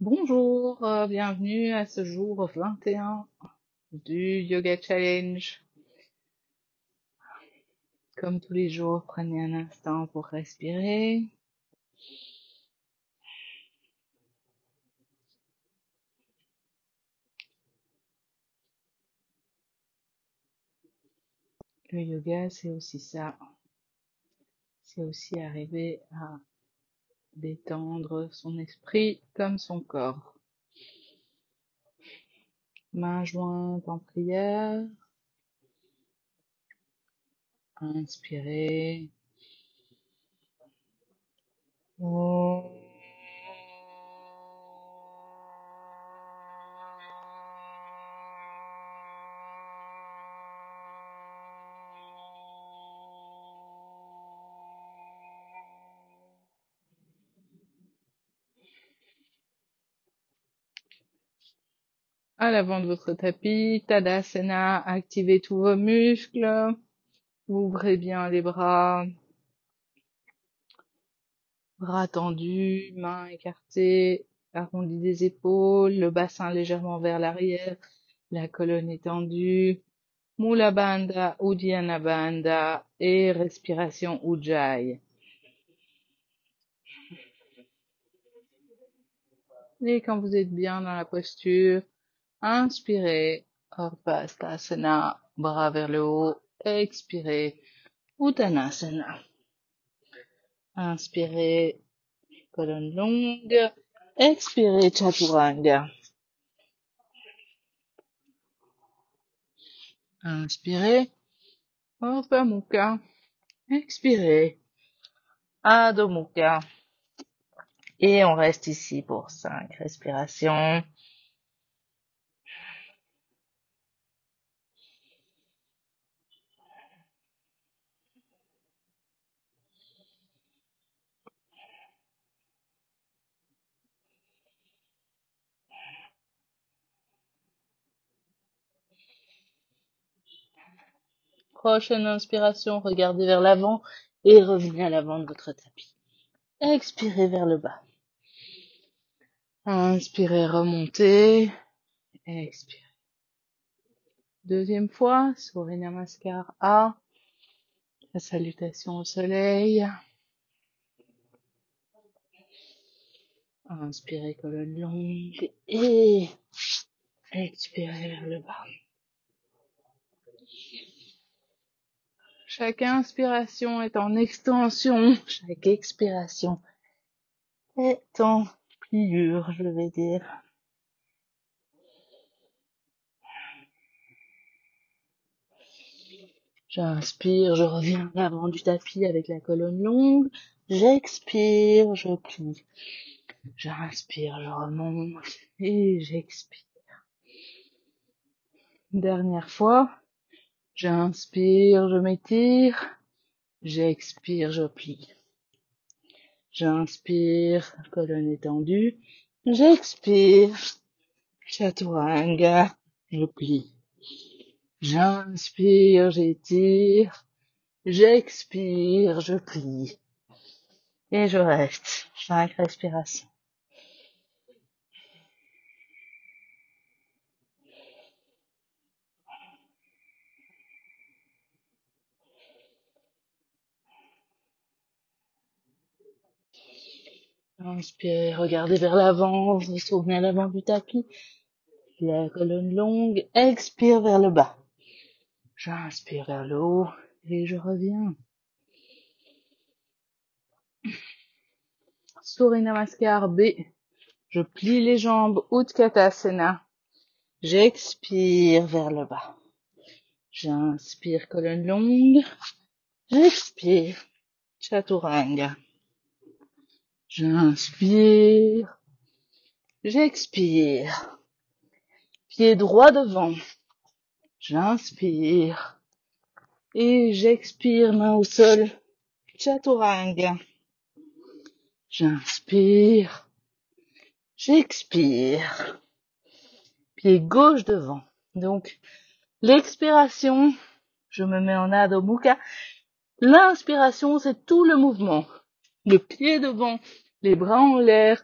Bonjour, bienvenue à ce jour 21 du Yoga Challenge. Comme tous les jours, prenez un instant pour respirer. Le yoga, c'est aussi ça. C'est aussi arriver à détendre son esprit comme son corps. Mains jointes en prière. Inspirez. À l'avant de votre tapis, Tadasana, activez tous vos muscles. Ouvrez bien les bras. Bras tendus, mains écartées, arrondi des épaules, le bassin légèrement vers l'arrière, la colonne étendue. Mula Bandha, Uddiyana Bandha et respiration Ujjayi. Et quand vous êtes bien dans la posture, inspirez, Urvastasana, bras vers le haut, expirez, Uttanasana. Inspirez, colonne longue, expirez, Chaturanga. Inspirez, Upper Mukha, expirez, Adho Mukha. Et on reste ici pour 5 respirations. Prochaine inspiration, regardez vers l'avant et revenez à l'avant de votre tapis. Expirez vers le bas. Inspirez, remontez. Expirez. Deuxième fois, Surya Namaskar A. La salutation au soleil. Inspirez, colonne longue et expirez vers le bas. Chaque inspiration est en extension, chaque expiration est en pliure, je vais dire. J'inspire, je reviens à l'avant du tapis avec la colonne longue. J'expire, je plie. J'inspire, je remonte et j'expire. Dernière fois. J'inspire, je m'étire. J'expire, je plie. J'inspire, colonne étendue. J'expire, Chaturanga, je plie. J'inspire, j'étire. J'expire, je plie. Et je reste. 5 respirations. Inspirez, regardez vers l'avant, vous tournez à l'avant du tapis. La colonne longue, expire vers le bas. J'inspire vers le haut et je reviens. Surya Namaskar B. Je plie les jambes, Utkatasana. J'expire vers le bas. J'inspire, colonne longue. J'expire, Chaturanga. J'inspire. J'expire. Pied droit devant. J'inspire. Et j'expire, main au sol. Chaturanga. J'inspire. J'expire. Pied gauche devant. Donc, l'expiration, je me mets en Adho Mukha. L'inspiration, c'est tout le mouvement. Le pied devant, les bras en l'air,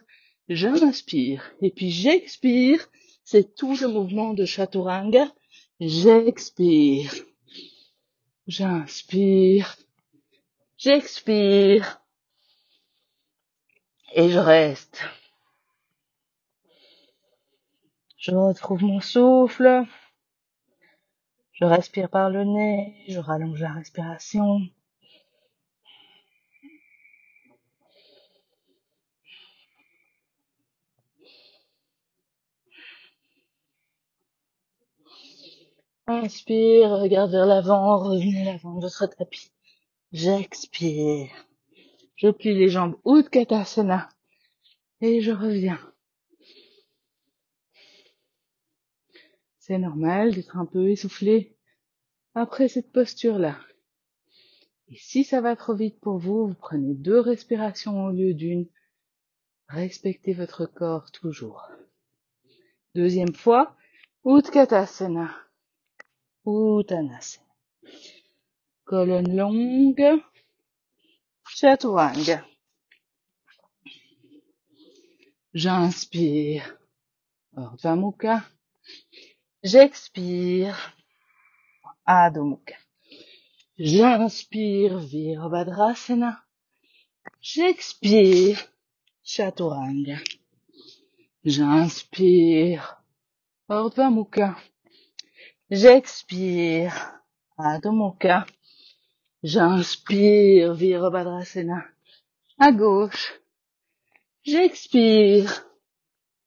J'inspire. Et puis j'expire. C'est tout le mouvement de Chaturanga. J'expire. J'inspire. J'expire. Et je reste. Je retrouve mon souffle. Je respire par le nez. Je rallonge la respiration. Inspire, regarde vers l'avant, revenez l'avant de votre tapis. J'expire. Je plie les jambes Utkatasana et je reviens. C'est normal d'être un peu essoufflé après cette posture-là. Et si ça va trop vite pour vous, vous prenez 2 respirations au lieu d'une. Respectez votre corps toujours. Deuxième fois, Utkatasana, Uttanasana. Colonne longue, Chaturanga. J'inspire, Urdhva Mukha. J'expire, Adho Mukha. J'inspire, Virabhadrasana. J'expire, Chaturanga. J'inspire, Urdhva Mukha. J'expire, Adho Mukha. J'inspire, Virabhadrasana. À gauche. J'expire,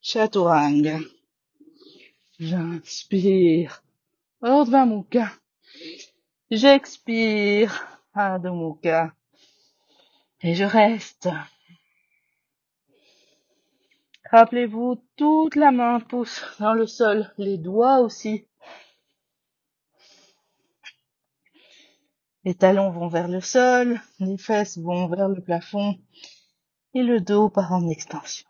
Chaturanga. J'inspire, Urdhva Mukha. J'expire, Adho Mukha. Et je reste. Rappelez-vous, toute la main pousse dans le sol, les doigts aussi. Les talons vont vers le sol, les fesses vont vers le plafond et le dos part en extension.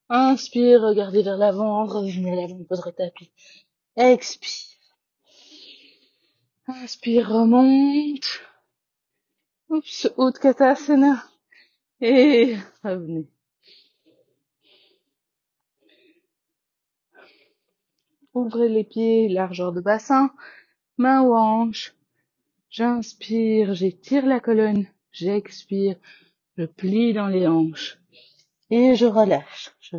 Inspire, regardez vers l'avant, revenez à l'avant de votre tapis. Expire. Inspire, remonte. Oups, Utkatasana. Et revenez. Ouvrez les pieds, largeur de bassin, main aux hanches. J'inspire, j'étire la colonne. J'expire, je plie dans les hanches. Et je relâche. Je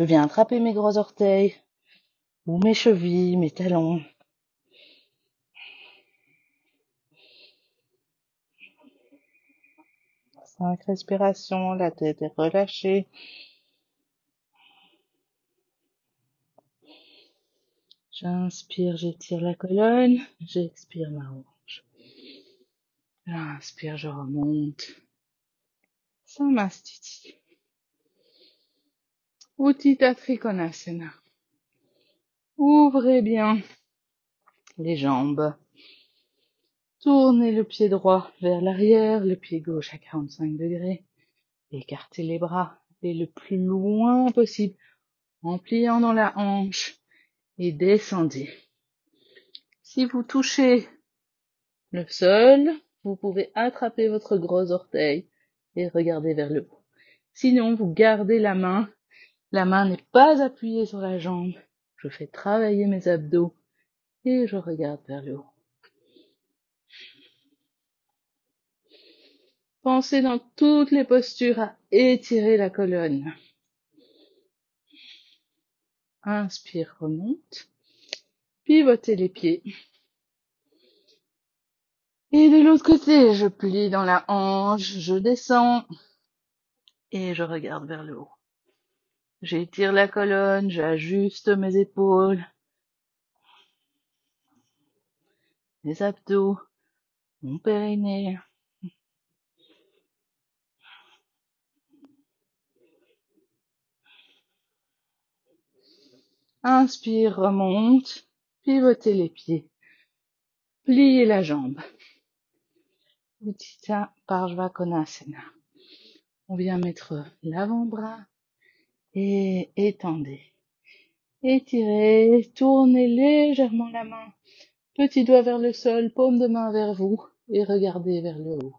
viens attraper mes gros orteils, ou mes chevilles, mes talons. 5 respirations, la tête est relâchée. J'inspire, j'étire la colonne. J'expire ma hanche. J'inspire, je remonte. Samastiti. Utthita Trikonasana. Ouvrez bien les jambes. Tournez le pied droit vers l'arrière, le pied gauche à 45 degrés. Écartez les bras et le plus loin possible en pliant dans la hanche et descendez. Si vous touchez le sol, vous pouvez attraper votre gros orteil et regarder vers le haut. Sinon, vous gardez la main n'est pas appuyée sur la jambe. Je fais travailler mes abdos et je regarde vers le haut. Pensez dans toutes les postures à étirer la colonne. Inspire, remonte. Pivotez les pieds. Et de l'autre côté, je plie dans la hanche, je descends et je regarde vers le haut. J'étire la colonne, j'ajuste mes épaules, mes abdos, mon périnée. Inspire, remonte, pivotez les pieds, pliez la jambe. Utthita Parshvakonasana. On vient mettre l'avant-bras et étendez. Étirez, tournez légèrement la main Petit doigt vers le sol, paume de main vers vous et regardez vers le haut.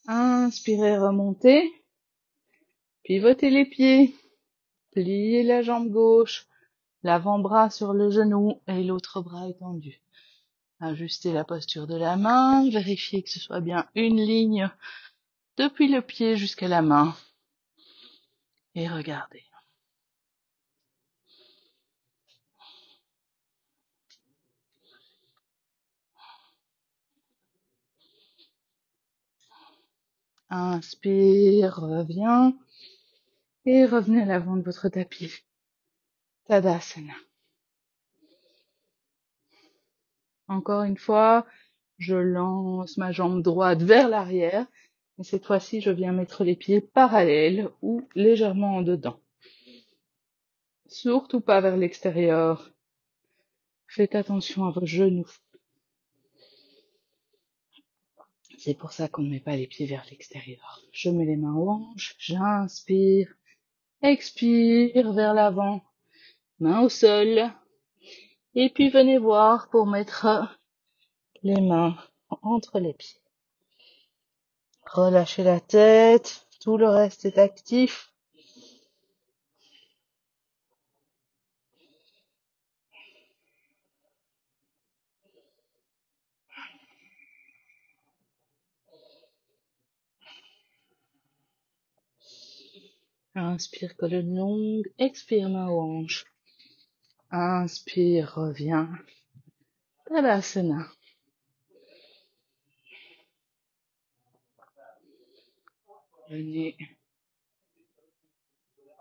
Inspirez, remontez. Pivotez les pieds. Pliez la jambe gauche. L'avant-bras sur le genou et l'autre bras étendu. Ajustez la posture de la main. Vérifiez que ce soit bien une ligne depuis le pied jusqu'à la main. Et regardez. Inspire, reviens. Et revenez à l'avant de votre tapis. Tadasana. Encore une fois, je lance ma jambe droite vers l'arrière. Et cette fois-ci, je viens mettre les pieds parallèles ou légèrement en dedans. Surtout pas vers l'extérieur. Faites attention à vos genoux. C'est pour ça qu'on ne met pas les pieds vers l'extérieur. Je mets les mains aux hanches, j'inspire, expire vers l'avant, main au sol. Et puis venez voir pour mettre les mains entre les pieds. Relâchez la tête, tout le reste est actif. Inspire, colonne longue, expire, main aux hanches. Inspire, reviens. Tadasana. Venez.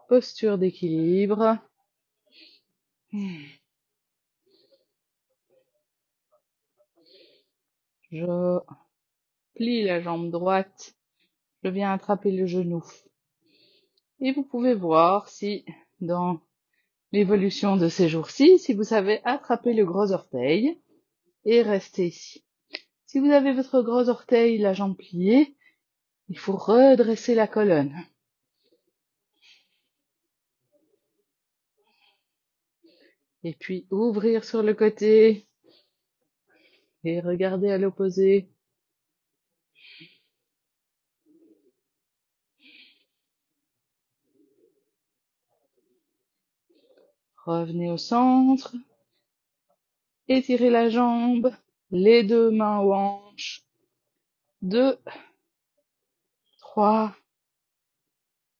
Posture d'équilibre. Je plie la jambe droite. Je viens attraper le genou. Et vous pouvez voir si, dans l'évolution de ces jours-ci, si vous savez attraper le gros orteil et rester ici. Si vous avez votre gros orteil, la jambe pliée, il faut redresser la colonne. Et puis ouvrir sur le côté et regarder à l'opposé. Revenez au centre. Étirez la jambe, les deux mains aux hanches. 2, 3,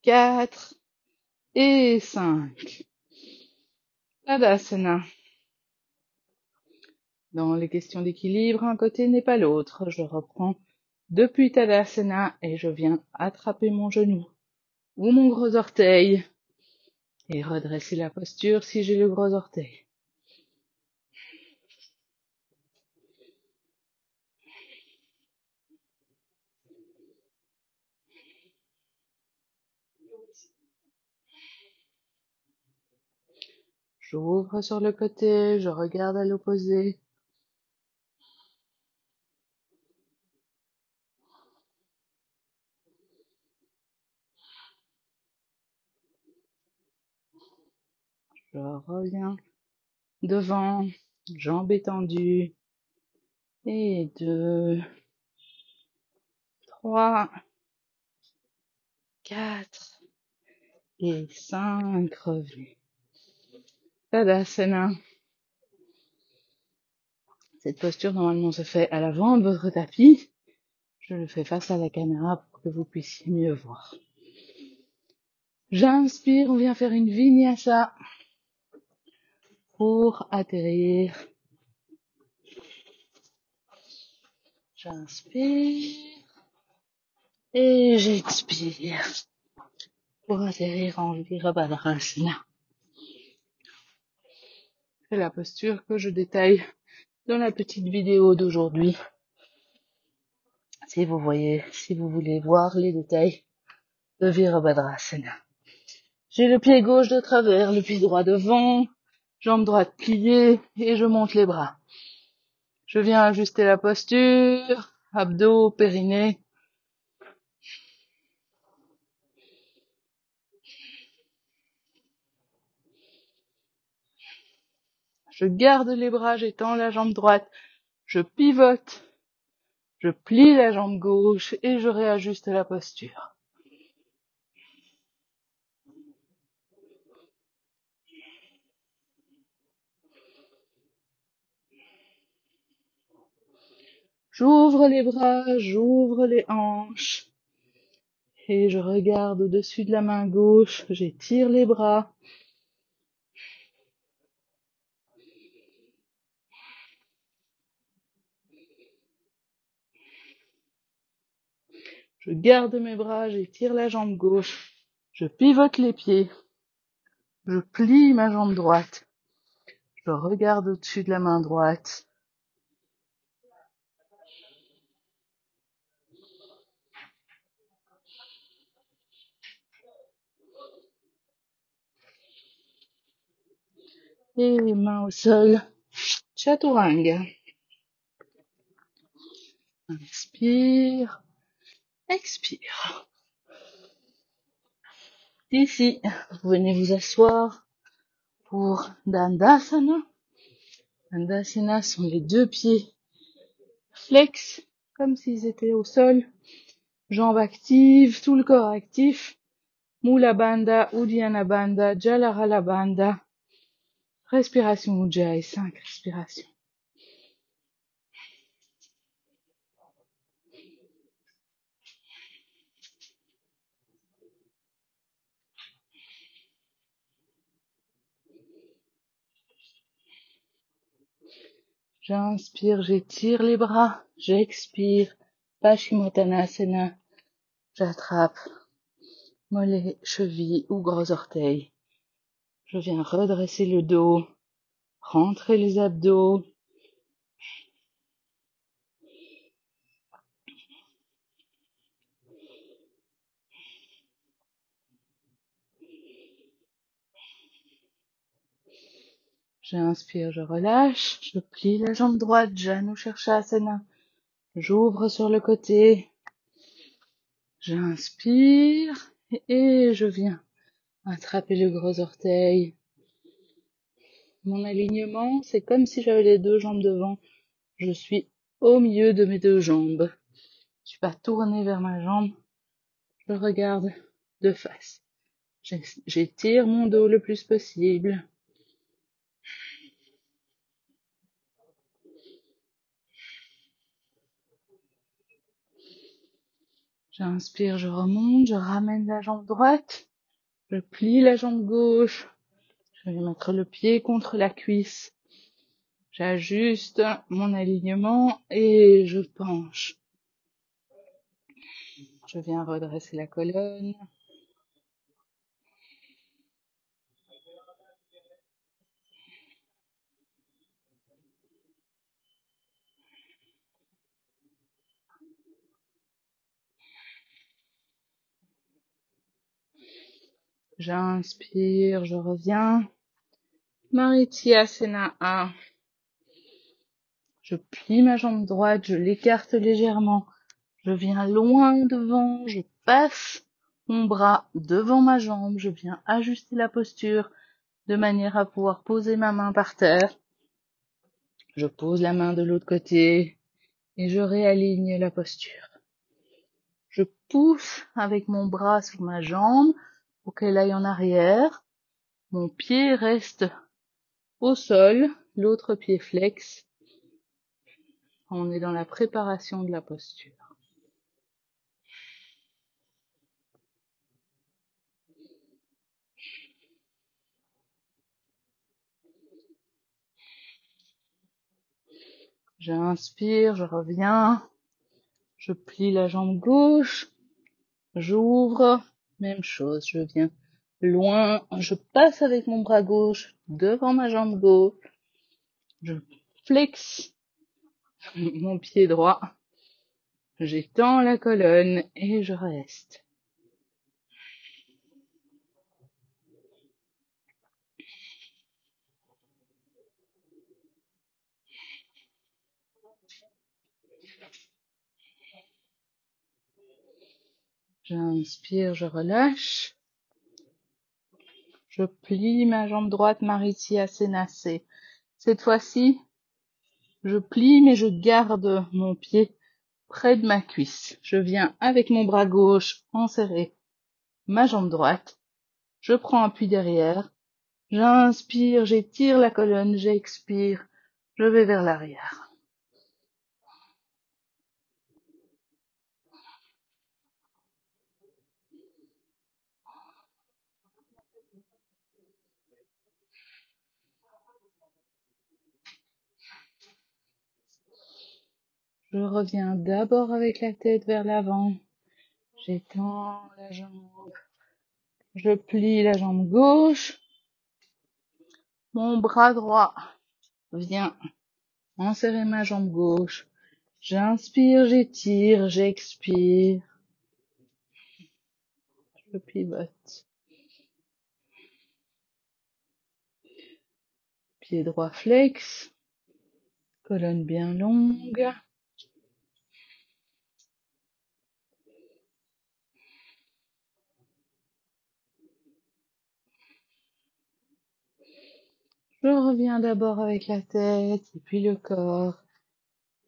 4 et 5. Tadasana. Dans les questions d'équilibre, un côté n'est pas l'autre. Je reprends depuis Tadasana et je viens attraper mon genou ou mon gros orteil et redresser la posture si j'ai le gros orteil. J'ouvre sur le côté, je regarde à l'opposé. Je reviens devant, jambes étendues. Et 2, 3, 4 et 5. Revenez. Tadasana. Cette posture, normalement, se fait à l'avant de votre tapis. Je le fais face à la caméra pour que vous puissiez mieux voir. J'inspire, on vient faire une vinyasa pour atterrir. J'inspire et j'expire pour atterrir en Virabhadrasana. C'est la posture que je détaille dans la petite vidéo d'aujourd'hui. Si vous voulez voir les détails de Virabhadrasana. J'ai le pied gauche de travers, le pied droit devant, jambe droite pliée et je monte les bras. Je viens ajuster la posture, abdos, périnée. Je garde les bras, j'étends la jambe droite. Je pivote. Je plie la jambe gauche et je réajuste la posture. J'ouvre les bras, j'ouvre les hanches. Et je regarde au-dessus de la main gauche, j'étire les bras. Je garde mes bras, j'étire la jambe gauche. Je pivote les pieds. Je plie ma jambe droite. Je regarde au-dessus de la main droite. Et les mains au sol. Chaturanga. Inspire. Expire. Ici, vous venez vous asseoir pour Dandasana. Dandasana sont les deux pieds flex, comme s'ils étaient au sol. Jambes actives, tout le corps actif. Mula Bandha, Uddiyana Bandha, Jalarala Bandha. Respiration Ujjayi, 5 respirations. J'inspire, j'étire les bras. J'expire. Paschimottanasana. J'attrape mollets, chevilles ou gros orteils. Je viens redresser le dos. Rentrer les abdos. J'inspire, je relâche. Je plie la jambe droite. Janu Shirshasana. J'ouvre sur le côté. J'inspire et je viens attraper le gros orteil. Mon alignement, c'est comme si j'avais les deux jambes devant. Je suis au milieu de mes deux jambes. Je suis pas tournée vers ma jambe. Je regarde de face. J'étire mon dos le plus possible. J'inspire, je remonte, je ramène la jambe droite. Je plie la jambe gauche. Je vais mettre le pied contre la cuisse. J'ajuste mon alignement et je penche. Je viens redresser la colonne. J'inspire, je reviens. Marityasana 1. Je plie ma jambe droite, je l'écarte légèrement. Je viens loin devant, je passe mon bras devant ma jambe. Je viens ajuster la posture de manière à pouvoir poser ma main par terre. Je pose la main de l'autre côté et je réaligne la posture. Je pousse avec mon bras sur ma jambe pour qu'elle aille en arrière. Mon pied reste au sol, l'autre pied flex. On est dans la préparation de la posture. J'inspire, je reviens. Je plie la jambe gauche. J'ouvre. Même chose, je viens loin. Je passe avec mon bras gauche devant ma jambe gauche. Je flexe mon pied droit. J'étends la colonne et je reste. J'inspire, je relâche. Je plie ma jambe droite, Marityasana. Cette fois-ci, je plie mais je garde mon pied près de ma cuisse. Je viens avec mon bras gauche enserrer ma jambe droite. Je prends appui derrière. J'inspire, j'étire la colonne, j'expire, je vais vers l'arrière. Je reviens d'abord avec la tête vers l'avant. J'étends la jambe. Je plie la jambe gauche. Mon bras droit vient enserrer ma jambe gauche. J'inspire, j'étire, j'expire. Je pivote. Pied droit flex. Colonne bien longue. Je reviens d'abord avec la tête, et puis le corps,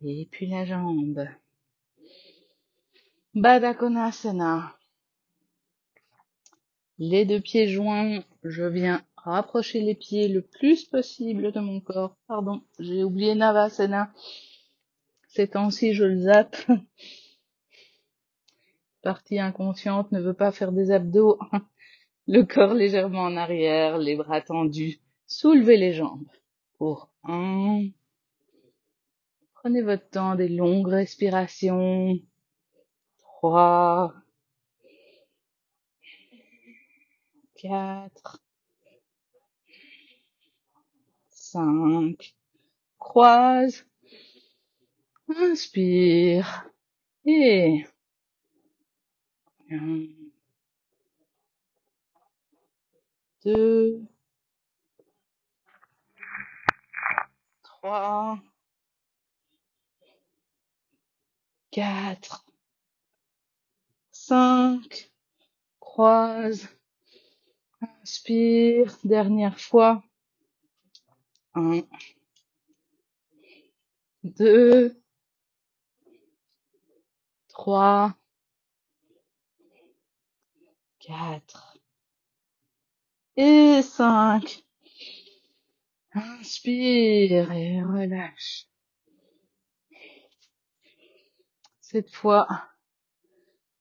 et puis la jambe. Baddha Konasana. Les deux pieds joints, je viens rapprocher les pieds le plus possible de mon corps. Pardon, j'ai oublié Navasana. Ces temps-ci, je le zappe. Partie inconsciente ne veut pas faire des abdos. Le corps légèrement en arrière, les bras tendus. Soulevez les jambes. Pour 1. Prenez votre temps, des longues respirations. 3. 4. 5. Croise. Inspire. Et 1, 2, 3, 4, 5, croise, inspire, dernière fois, 1, 2, 3, 4 et 5. Inspire et relâche. Cette fois,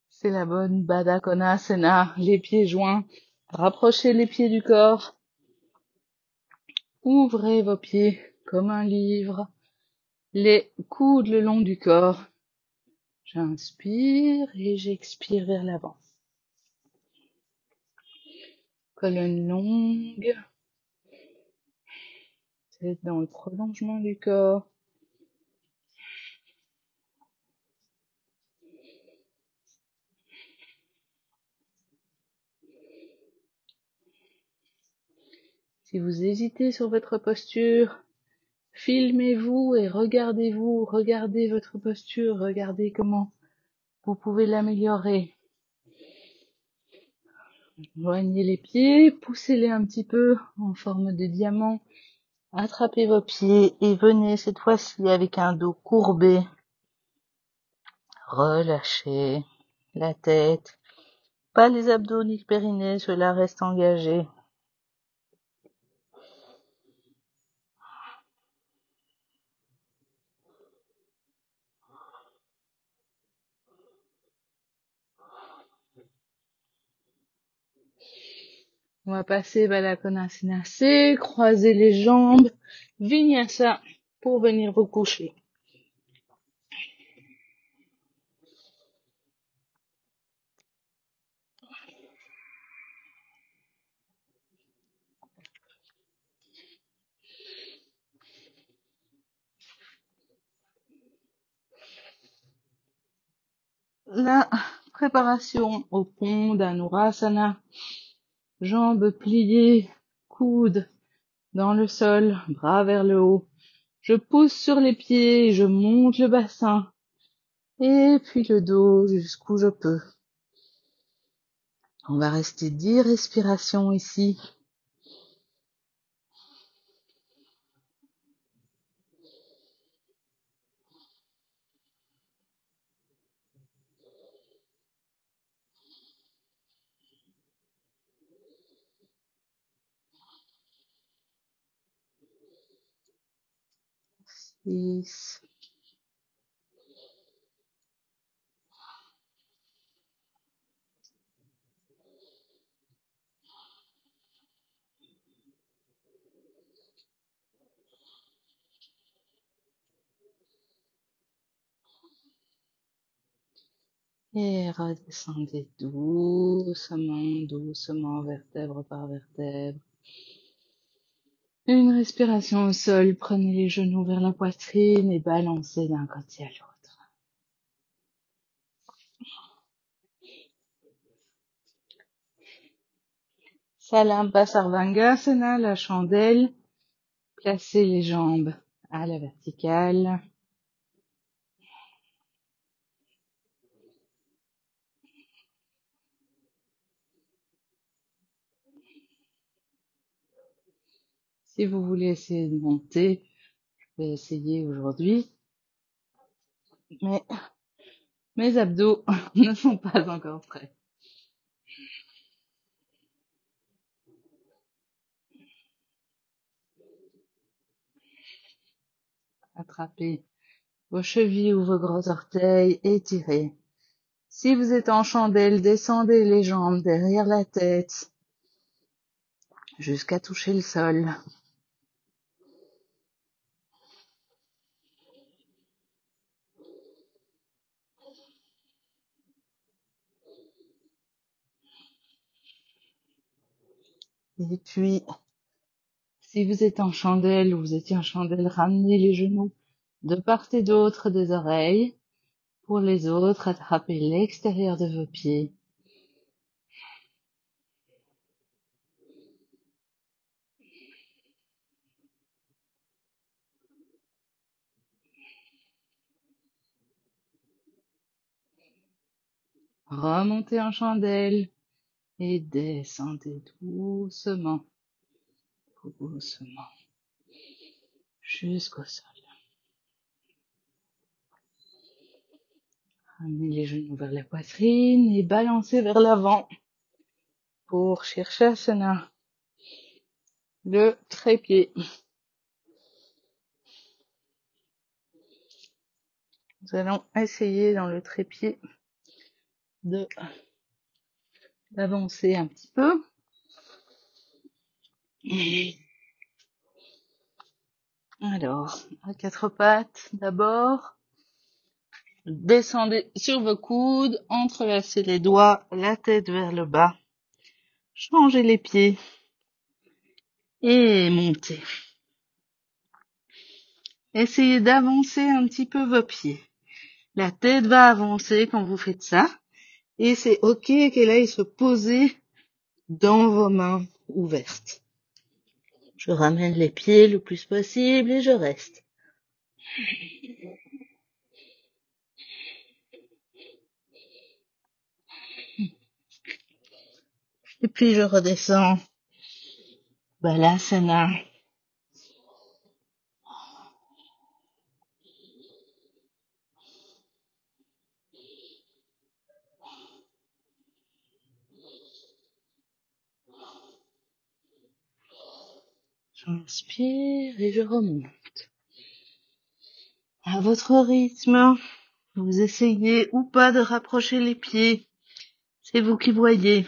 c'est la bonne Baddha Konasana, les pieds joints. Rapprochez les pieds du corps. Ouvrez vos pieds comme un livre. Les coudes le long du corps. J'inspire et j'expire vers l'avant. Colonne longue. Tête dans le prolongement du corps. Si vous hésitez sur votre posture, filmez-vous et regardez-vous. Regardez votre posture. Regardez comment vous pouvez l'améliorer. Joignez les pieds, poussez-les un petit peu en forme de diamant. Attrapez vos pieds et venez cette fois-ci avec un dos courbé. Relâchez la tête. Pas les abdos ni le périnée, cela reste engagé. On va passer Baddha Konasana, croiser les jambes, Vinyasa pour venir vous coucher. La préparation au pont d'Anurasana, jambes pliées, coudes dans le sol, bras vers le haut. Je pousse sur les pieds, je monte le bassin et puis le dos jusqu'où je peux. On va rester 10 respirations ici. Peace. Et redescendez doucement, doucement, vertèbre par vertèbre. Une respiration au sol, prenez les genoux vers la poitrine et balancez d'un côté à l'autre. Salamba Sarvangasana, la chandelle. Placez les jambes à la verticale. Si vous voulez essayer de monter, je vais essayer aujourd'hui, mais mes abdos ne sont pas encore prêts. Attrapez vos chevilles ou vos gros orteils, étirez. Si vous êtes en chandelle, descendez les jambes derrière la tête jusqu'à toucher le sol. Et puis, si vous êtes en chandelle ou vous étiez en chandelle, ramenez les genoux de part et d'autre des oreilles. Pour les autres, attrapez l'extérieur de vos pieds. Remontez en chandelle et descendez doucement, doucement, jusqu'au sol. Ramenez les genoux vers la poitrine et balancez vers l'avant pour Shirshasana, le trépied. Nous allons essayer dans le trépied d'avancer un petit peu. Alors, à quatre pattes d'abord. Descendez sur vos coudes, entrelacez les doigts, la tête vers le bas. Changez les pieds et montez. Essayez d'avancer un petit peu vos pieds. La tête va avancer quand vous faites ça. Et c'est ok qu'elle aille se poser dans vos mains ouvertes. Je ramène les pieds le plus possible et je reste. Et puis je redescends. Balasana. J'inspire et je remonte. À votre rythme, vous essayez ou pas de rapprocher les pieds. C'est vous qui voyez.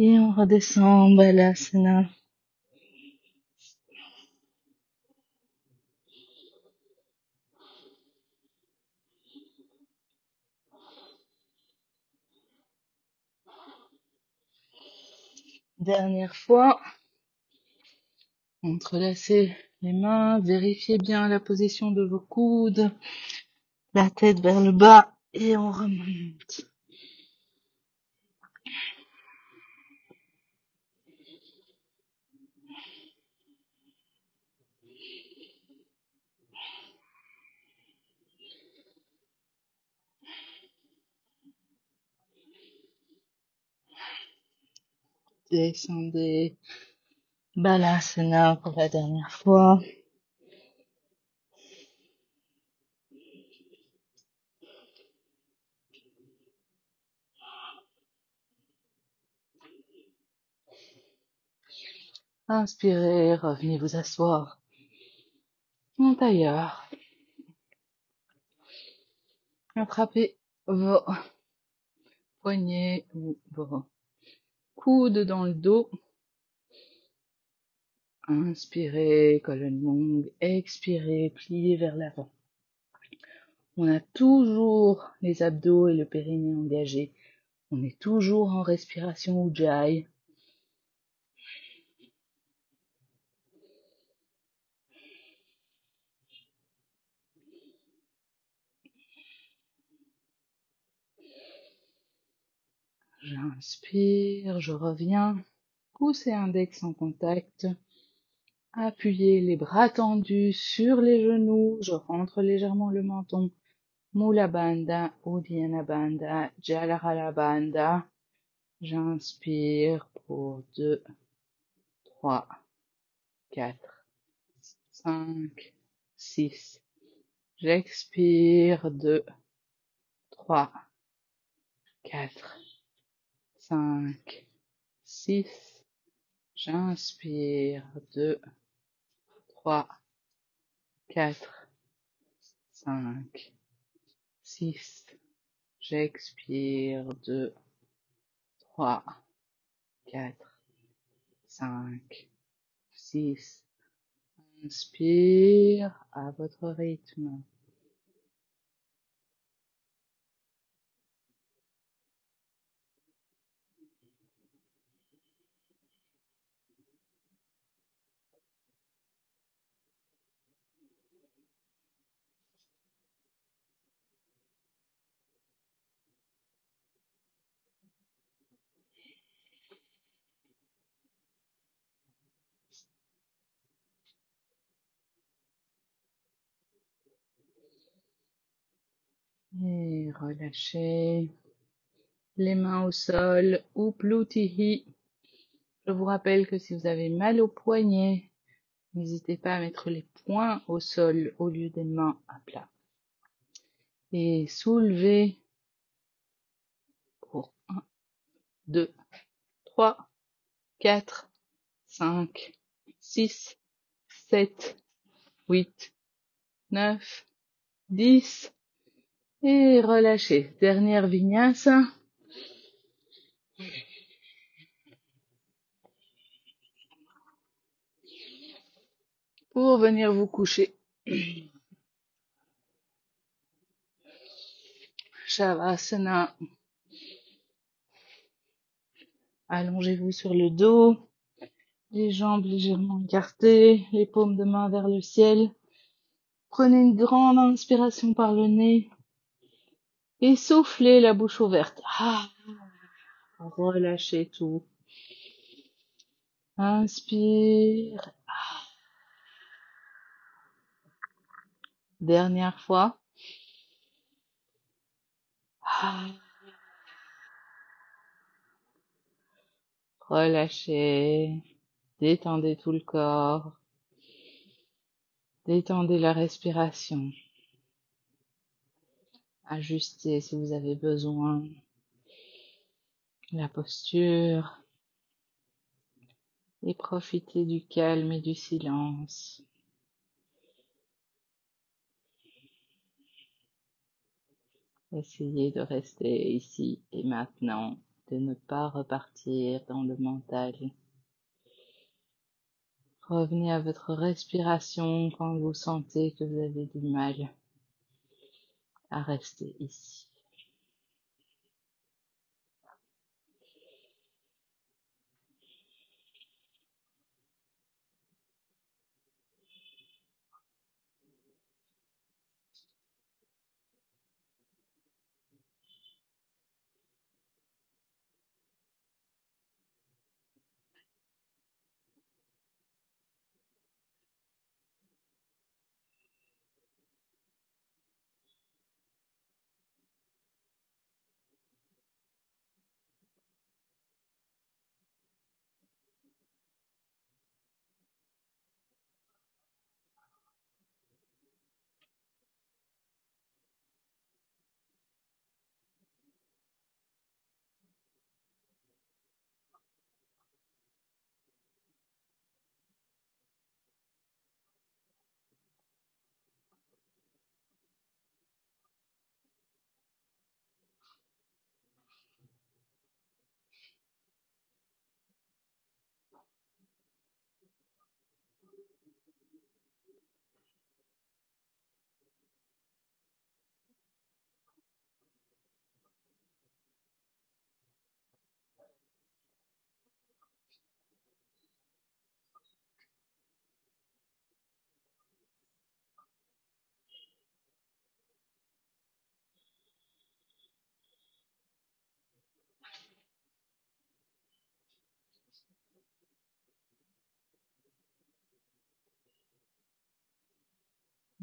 Et on redescend, Balasana. Dernière fois. Entrelacez les mains, vérifiez bien la position de vos coudes, la tête vers le bas et on remonte. Descendez, Balasana pour la dernière fois. Inspirez, revenez vous asseoir en tailleur. Attrapez vos poignets ou vos coudes dans le dos. Inspirez, colonne longue, expirez, pliez vers l'avant. On a toujours les abdos et le périnée engagés. On est toujours en respiration Ujjayi. J'inspire, je reviens. Pouce et index en contact. Appuyez les bras tendus sur les genoux. Je rentre légèrement le menton. Mula Bandha, Uddiyana Bandha, Jalalakala Bandha. J'inspire pour 2, 3, 4, 5, 6. J'expire 2, 3, 4, 5, 6. J'inspire 2, 3, 4, 5, 6. J'expire 2, 3, 4, 5, 6. Inspire à votre rythme. Et relâchez les mains au sol, Uplutihi. Je vous rappelle que si vous avez mal aux poignets, n'hésitez pas à mettre les poings au sol au lieu des mains à plat. Et soulevez pour 1, 2, 3, 4, 5, 6, 7, 8, 9, 10. Et relâchez. Dernière vinyasa. Pour venir vous coucher. Shavasana. Allongez-vous sur le dos. Les jambes légèrement écartées. Les paumes de main vers le ciel. Prenez une grande inspiration par le nez. Et soufflez la bouche ouverte. Relâchez tout. Inspire. Dernière fois. Relâchez. Détendez tout le corps. Détendez la respiration. Ajustez si vous avez besoin. La posture. Et profitez du calme et du silence. Essayez de rester ici et maintenant, de ne pas repartir dans le mental. Revenez à votre respiration quand vous sentez que vous avez du mal à rester ici.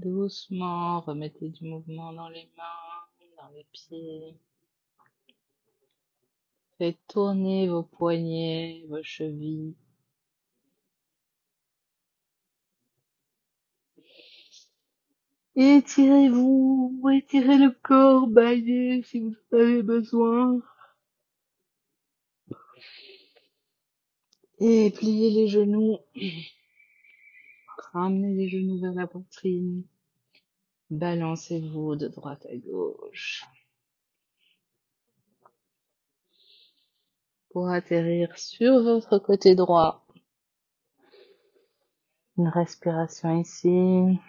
Doucement, remettez du mouvement dans les mains, dans les pieds. Faites tourner vos poignets, vos chevilles. Étirez-vous, étirez le corps, baillez si vous en avez besoin. Et pliez les genoux. Ramenez les genoux vers la poitrine. Balancez-vous de droite à gauche pour atterrir sur votre côté droit. Une respiration ici.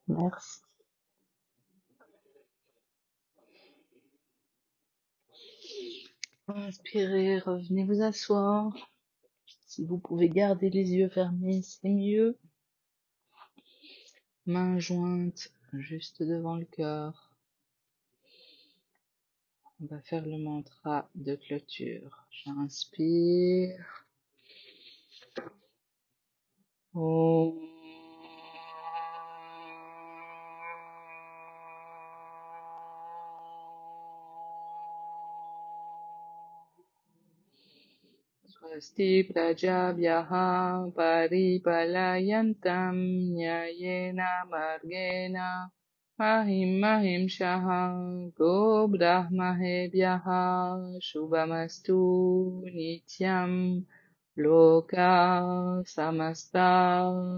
Merci. Inspirez, revenez vous asseoir. Si vous pouvez garder les yeux fermés, c'est mieux. Mains jointes juste devant le cœur. On va faire le mantra de clôture. J'inspire. Om. Swasti prajabhyaha paripalayantam nyayena margena mahim shaha go brahmahebhyaha shubhamastu nityam loka samasta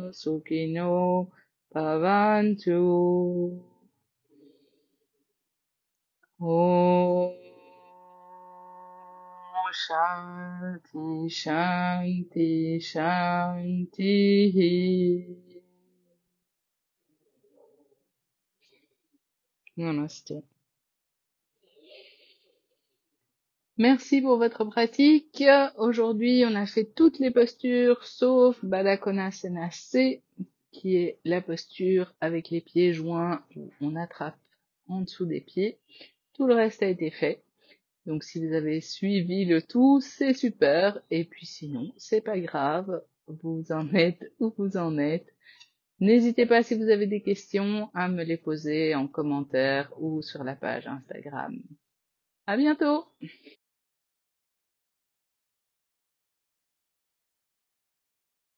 sukhino bhavantu. Om Shanti Shanti Shanti. Namaste. Merci pour votre pratique. Aujourd'hui, on a fait toutes les postures sauf Baddha Konasana C, qui est la posture avec les pieds joints où on attrape en dessous des pieds. Tout le reste a été fait. Donc si vous avez suivi le tout, c'est super. Et puis sinon, c'est pas grave. Vous en êtes où vous en êtes. N'hésitez pas, si vous avez des questions, à me les poser en commentaire ou sur la page Instagram. À bientôt!